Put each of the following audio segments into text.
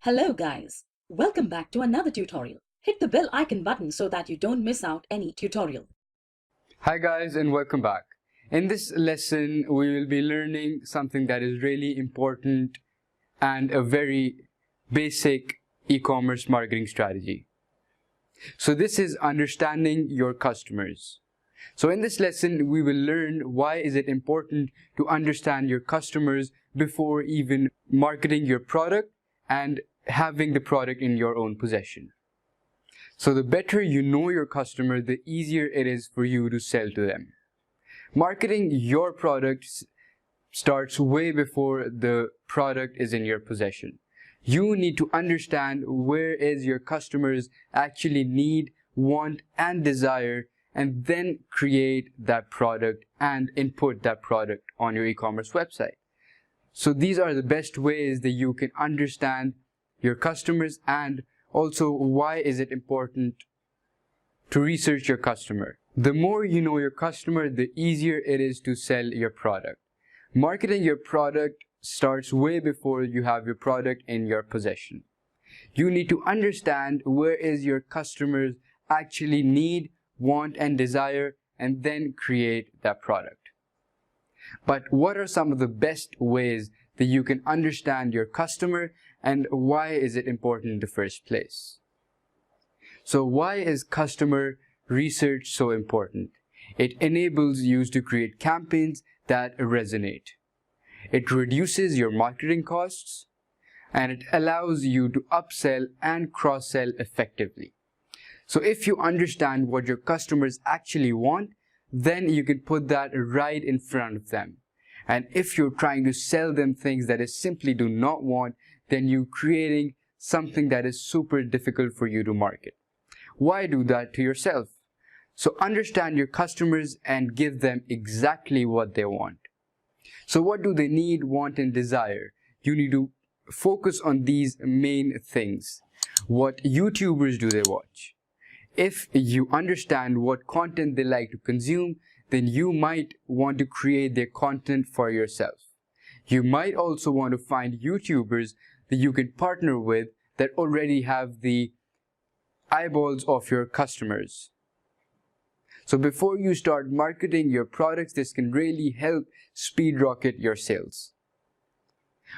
Hello guys, welcome back to another tutorial. Hit the bell icon button so that you don't miss out any tutorial. Hi guys and welcome back. In this lesson we will be learning something that is really important and a very basic e-commerce marketing strategy. So this is understanding your customers. So in this lesson we will learn why is it important to understand your customers before even marketing your product and having the product in your own possession. So the better you know your customer, the easier it is for you to sell to them. Marketing your products starts way before the product is in your possession. You need to understand where is your customers actually need, want, and desire, and then create that product and input that product on your e-commerce website. So these are the best ways that you can understand your customers, and also why is it important to research your customer. The more you know your customer, the easier it is to sell your product. Marketing your product starts way before you have your product in your possession. You need to understand where is your customers actually need, want, and desire, and then create that product. But what are some of the best ways that you can understand your customer, and why is it important in the first place? So why is customer research so important? It enables you to create campaigns that resonate. It reduces your marketing costs, and it allows you to upsell and cross-sell effectively. So if you understand what your customers actually want, then you can put that right in front of them. And if you're trying to sell them things that they simply do not want, then you're creating something that is super difficult for you to market. Why do that to yourself? So understand your customers and give them exactly what they want. So what do they need, want, and desire? You need to focus on these main things. What YouTubers do they watch? If you understand what content they like to consume, then you might want to create their content for yourself. You might also want to find YouTubers that you can partner with that already have the eyeballs of your customers. So before you start marketing your products, this can really help speed rocket your sales.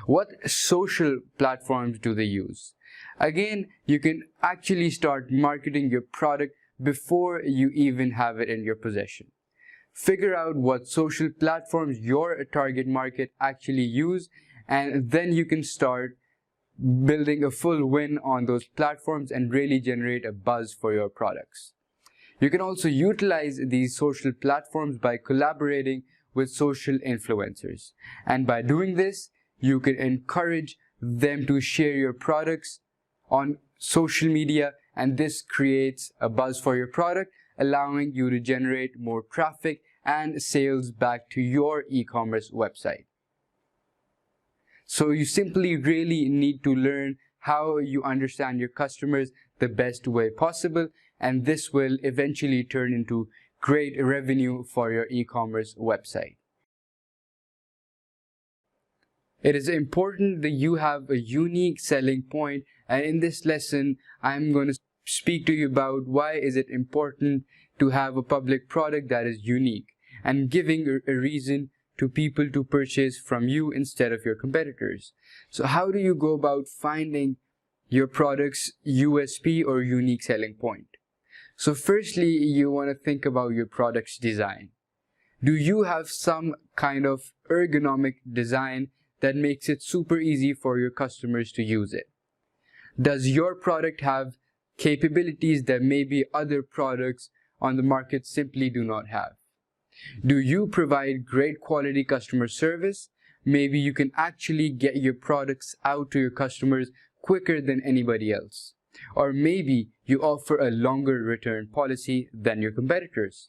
What social platforms do they use? Again, you can actually start marketing your product before you even have it in your possession. Figure out what social platforms your target market actually use, and then you can start building a full win on those platforms and really generate a buzz for your products. You can also utilize these social platforms by collaborating with social influencers. And by doing this, you can encourage them to share your products on social media, and this creates a buzz for your product, allowing you to generate more traffic and sales back to your e-commerce website. So you simply really need to learn how you understand your customers the best way possible, and this will eventually turn into great revenue for your e-commerce website. It is important that you have a unique selling point, and in this lesson I'm going to speak to you about why is it important to have a public product that is unique and giving a reason to people to purchase from you instead of your competitors. So how do you go about finding your product's USP or unique selling point? So firstly, you want to think about your product's design. Do you have some kind of ergonomic design that makes it super easy for your customers to use it? Does your product have capabilities that maybe other products on the market simply do not have? Do you provide great quality customer service? Maybe you can actually get your products out to your customers quicker than anybody else. Or maybe you offer a longer return policy than your competitors.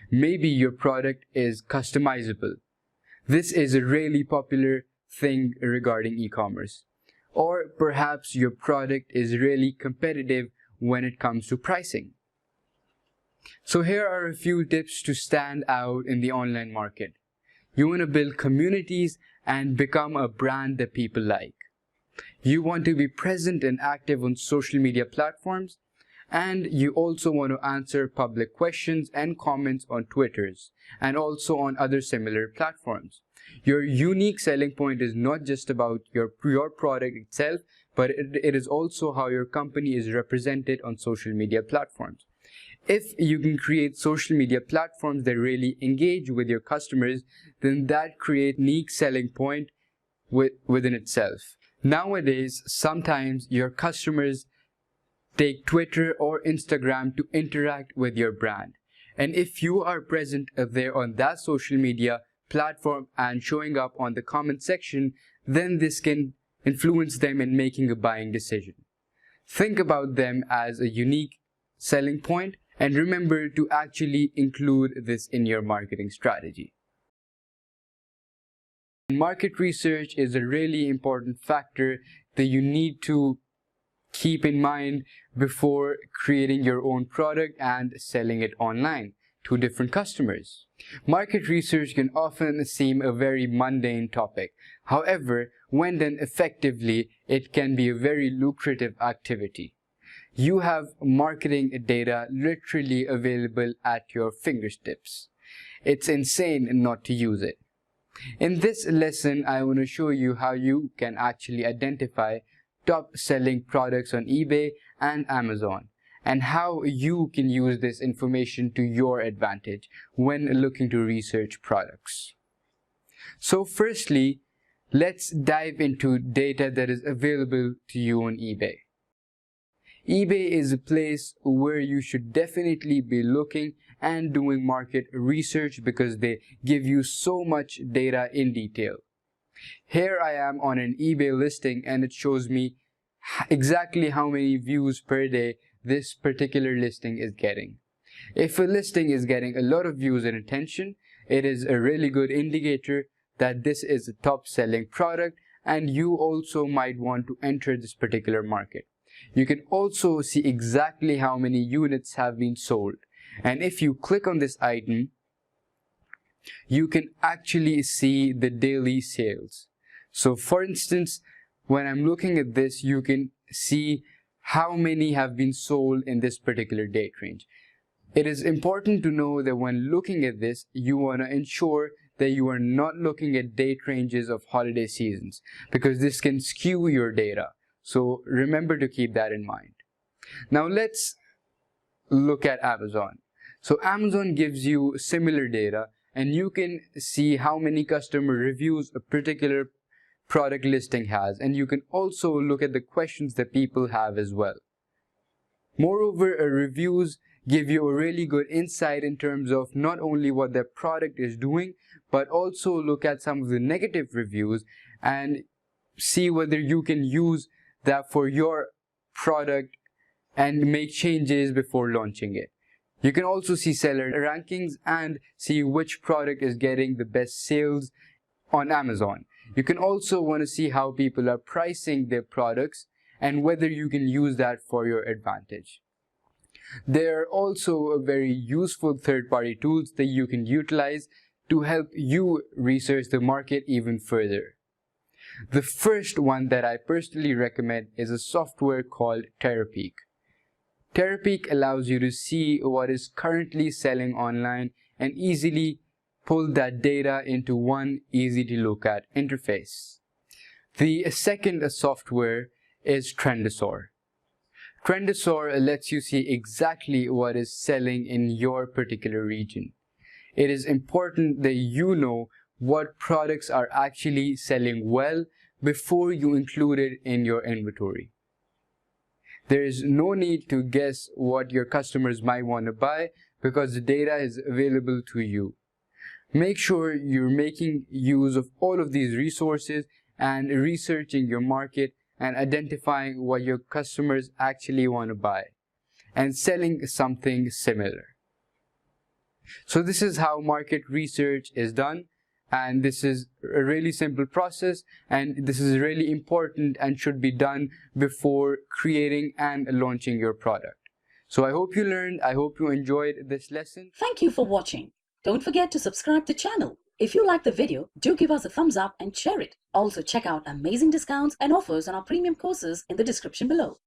Maybe your product is customizable. This is a really popular thing regarding e-commerce. Or perhaps your product is really competitive when it comes to pricing. So here are a few tips to stand out in the online market. You want to build communities and become a brand that people like. You want to be present and active on social media platforms, and you also want to answer public questions and comments on Twitters and also on other similar platforms. Your unique selling point is not just about your product itself, but it is also how your company is represented on social media platforms. If you can create social media platforms that really engage with your customers, then that creates a unique selling point within itself. Nowadays, sometimes your customers take Twitter or Instagram to interact with your brand. And if you are present there on that social media platform and showing up on the comment section, then this can influence them in making a buying decision. Think about them as a unique selling point, and remember to actually include this in your marketing strategy. Market research is a really important factor that you need to keep in mind before creating your own product and selling it online to different customers. Market research can often seem a very mundane topic. However, when done effectively, it can be a very lucrative activity. You have marketing data literally available at your fingertips. It's insane not to use it. In this lesson, I want to show you how you can actually identify top selling products on eBay and Amazon, and how you can use this information to your advantage when looking to research products. So firstly, let's dive into data that is available to you on eBay. eBay is a place where you should definitely be looking and doing market research because they give you so much data in detail. Here I am on an eBay listing and it shows me exactly how many views per day this particular listing is getting. If a listing is getting a lot of views and attention, it is a really good indicator that this is a top selling product and you also might want to enter this particular market. You can also see exactly how many units have been sold. And if you click on this item, you can actually see the daily sales. So for instance, when I'm looking at this, you can see how many have been sold in this particular date range. It is important to know that when looking at this, you want to ensure that you are not looking at date ranges of holiday seasons because this can skew your data. So remember to keep that in mind. Now let's look at Amazon. So Amazon gives you similar data and you can see how many customer reviews a particular product listing has, and you can also look at the questions that people have as well. Moreover, reviews give you a really good insight in terms of not only what their product is doing, but also look at some of the negative reviews and see whether you can use that for your product and make changes before launching it. You can also see seller rankings and see which product is getting the best sales on Amazon. You can also want to see how people are pricing their products and whether you can use that for your advantage. There are also very useful third-party tools that you can utilize to help you research the market even further. The first one that I personally recommend is a software called Terapeak. Terapeak allows you to see what is currently selling online and easily pull that data into one easy to look at interface. The second software is Trendasor. Trendasor lets you see exactly what is selling in your particular region. It is important that you know what products are actually selling well before you include it in your inventory. There is no need to guess what your customers might want to buy because the data is available to you. Make sure you're making use of all of these resources and researching your market and identifying what your customers actually want to buy and selling something similar. So this is how market research is done, and this is a really simple process, and this is really important and should be done before creating and launching your product. So I hope you learned, I hope you enjoyed this lesson. Thank you for watching. Don't forget to subscribe to the channel. If you like the video, do give us a thumbs up and share it. Also check out amazing discounts and offers on our premium courses in the description below.